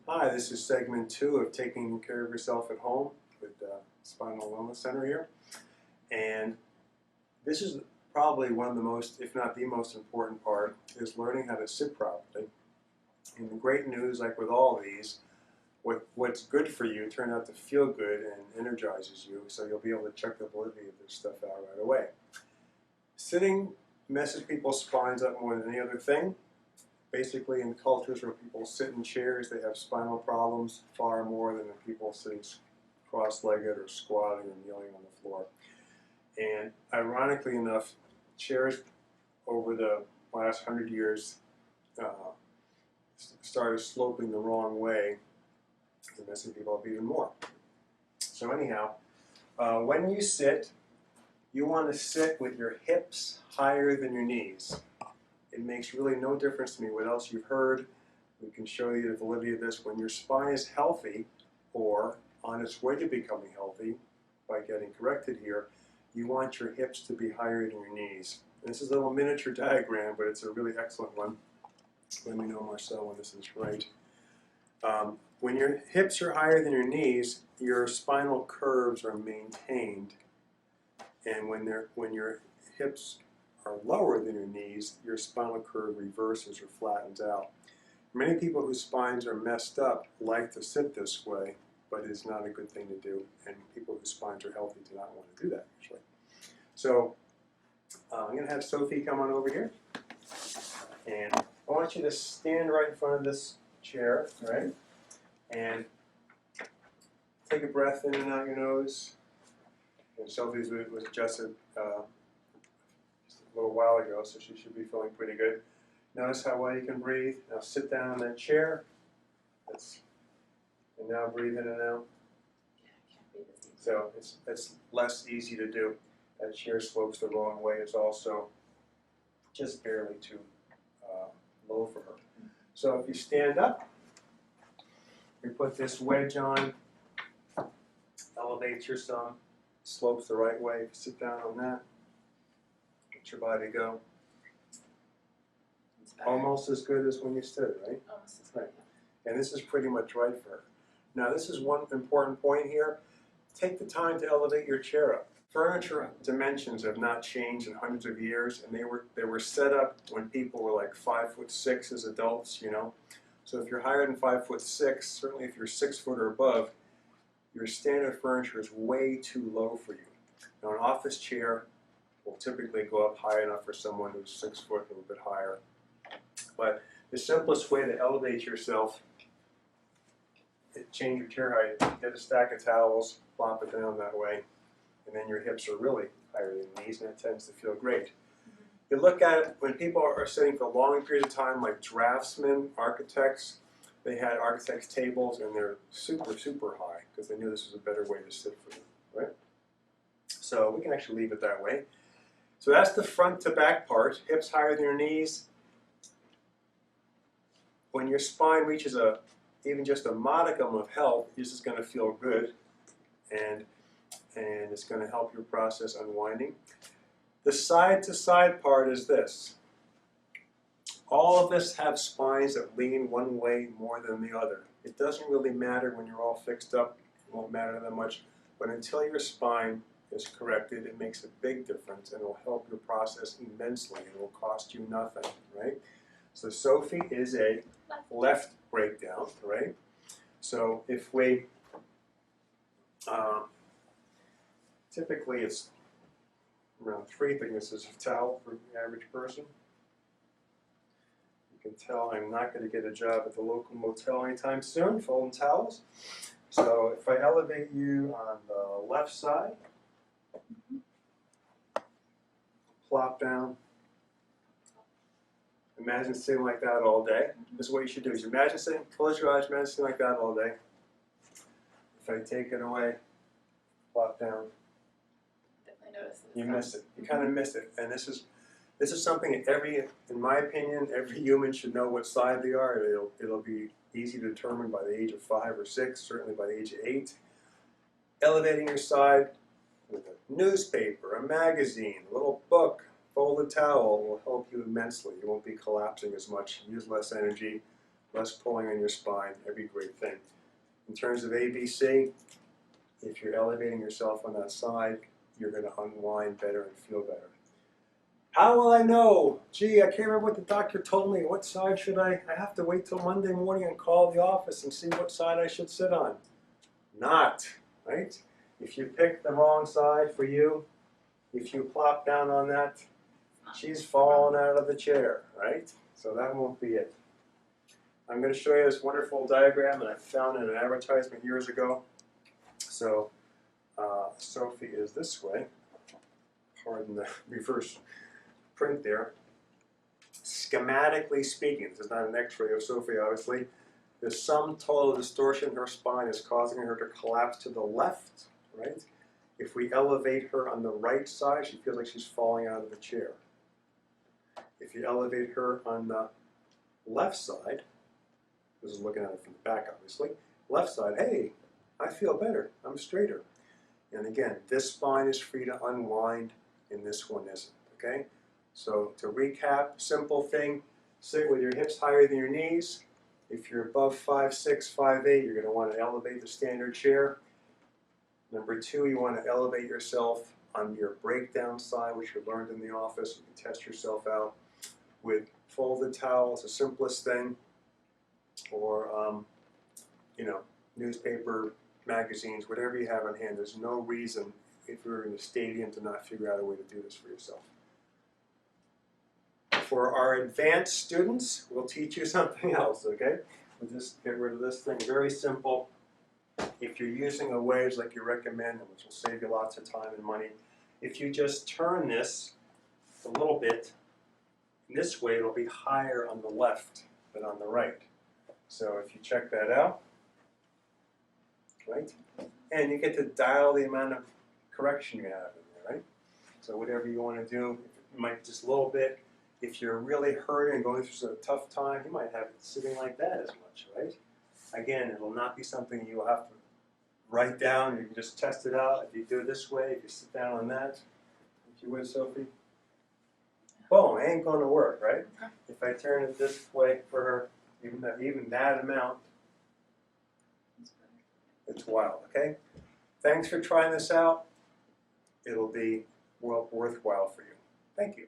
Hi, this is segment 2 of Taking Care of Yourself at Home with the Spinal Wellness Center here. And this is probably one of the most, if not the most important part, is learning how to sit properly. And the great news, like with all of these, what's good for you turns out to feel good and energizes you, so you'll be able to check the validity of this stuff out right away. Sitting messes people's spines up more than any other thing. Basically, in cultures where people sit in chairs, they have spinal problems far more than the people sitting cross-legged or squatting or kneeling on the floor. And ironically enough, chairs over the last 100 years started sloping the wrong way and messing people up even more. So anyhow, when you sit, you want to sit with your hips higher than your knees. It makes really no difference to me what else you've heard. We can show you the validity of this. When your spine is healthy or on its way to becoming healthy by getting corrected here, you want your hips to be higher than your knees. And this is a little miniature diagram, but it's a really excellent one. Let me know, Marcel, when this is right. When your hips are higher than your knees, your spinal curves are maintained. And when your hips are lower than your knees, your spinal curve reverses or flattens out. Many people whose spines are messed up like to sit this way, but it's not a good thing to do, and people whose spines are healthy do not want to do that usually. So I'm going to have Sophie come on over here, and I want you to stand right in front of this chair, right? And take a breath in and out your nose. And Sophie's was adjusted a little while ago, so she should be feeling pretty good. Notice how well you can breathe. Now sit down in that chair. And now breathe in and out. So it's less easy to do. That chair slopes the wrong way. It's also just barely too low for her. So if you stand up, you put this wedge on, elevates your thumb, slopes the right way. If you sit down on that, let your body go. Almost as good as when you stood, right? Almost as good. Right. And this is pretty much right for her. Now this is one important point here. Take the time to elevate your chair up. Furniture dimensions have not changed in hundreds of years, and they were set up when people were like 5'6" as adults, you know. So if you're higher than 5'6", certainly if you're 6 foot or above, your standard furniture is way too low for you. Now an office chair will typically go up high enough for someone who's 6 foot, a little bit higher. But the simplest way to elevate yourself, change your chair height, get a stack of towels, plop it down that way, and then your hips are really higher than your knees, and that tends to feel great. You look at it, when people are sitting for long periods of time, like draftsmen, architects, they had architects' tables, and they're super, super high, because they knew this was a better way to sit for them, right? So we can actually leave it that way. So that's the front to back part, hips higher than your knees. When your spine reaches even just a modicum of health, this is going to feel good, and it's going to help your process unwinding. The side-to-side part is this. All of us have spines that lean one way more than the other. It doesn't really matter when you're all fixed up. It won't matter that much. But until your spine is corrected, it makes a big difference, and it will help your process immensely. It will cost you nothing, right? So Sophie is a left breakdown, right? So if we, typically it's around 3 thicknesses of towel for the average person. You can tell I'm not going to get a job at the local motel anytime soon, folding towels. So if I elevate you on the left side, plop down. Imagine sitting like that all day. This is what you should do. Is imagine sitting, close your eyes, imagine sitting like that all day. If I take it away, plop down. Definitely noticed You miss it. You kind of miss it. And this is something that in my opinion, every human should know what side they are. It'll be easy to determine by the age of 5 or 6, certainly by the age of 8. Elevating your side with a newspaper, a magazine, a little book, folded towel will help you immensely. You won't be collapsing as much, use less energy, less pulling on your spine, every great thing. In terms of ABC, if you're elevating yourself on that side, you're going to unwind better and feel better. How will I know? Gee, I can't remember what the doctor told me. What side should I have to wait till Monday morning and call the office and see what side I should sit on. Not, right? If you pick the wrong side for you, if you plop down on that, she's falling out of the chair, right? So that won't be it. I'm going to show you this wonderful diagram that I found in an advertisement years ago. So Sophie is this way. Pardon the reverse print there. Schematically speaking, this is not an x-ray of Sophie, obviously. The sum total distortion in her spine is causing her to collapse to the left, right? If we elevate her on the right side, she feels like she's falling out of the chair. If you elevate her on the left side, this is looking at it from the back, obviously. Left side, hey, I feel better. I'm straighter. And again, this spine is free to unwind, and this one isn't, okay? So to recap, simple thing, sit with your hips higher than your knees. If you're above 5'6", 5'8", you're going to want to elevate the standard chair. Number two, you want to elevate yourself on your breakdown side, which you learned in the office. You can test yourself out with folded towels, the simplest thing, or newspaper, magazines, whatever you have on hand. There's no reason, if you're in a stadium, to not figure out a way to do this for yourself. For our advanced students, we'll teach you something else, okay? We'll just get rid of this thing. Very simple. If you're using a wedge like you recommend, which will save you lots of time and money, if you just turn this a little bit, this way it'll be higher on the left than on the right. So if you check that out, right? And you get to dial the amount of correction you have in there, right? So whatever you want to do, it might just a little bit. If you're really hurting and going through a tough time, you might have it sitting like that as much, right? Again, it will not be something you'll have to write down. You can just test it out. If you do it this way, if you sit down on that, if you would, Sophie. Boom, it ain't going to work, right? If I turn it this way for her, even that amount, it's wild, okay? Thanks for trying this out. It'll be worthwhile for you. Thank you.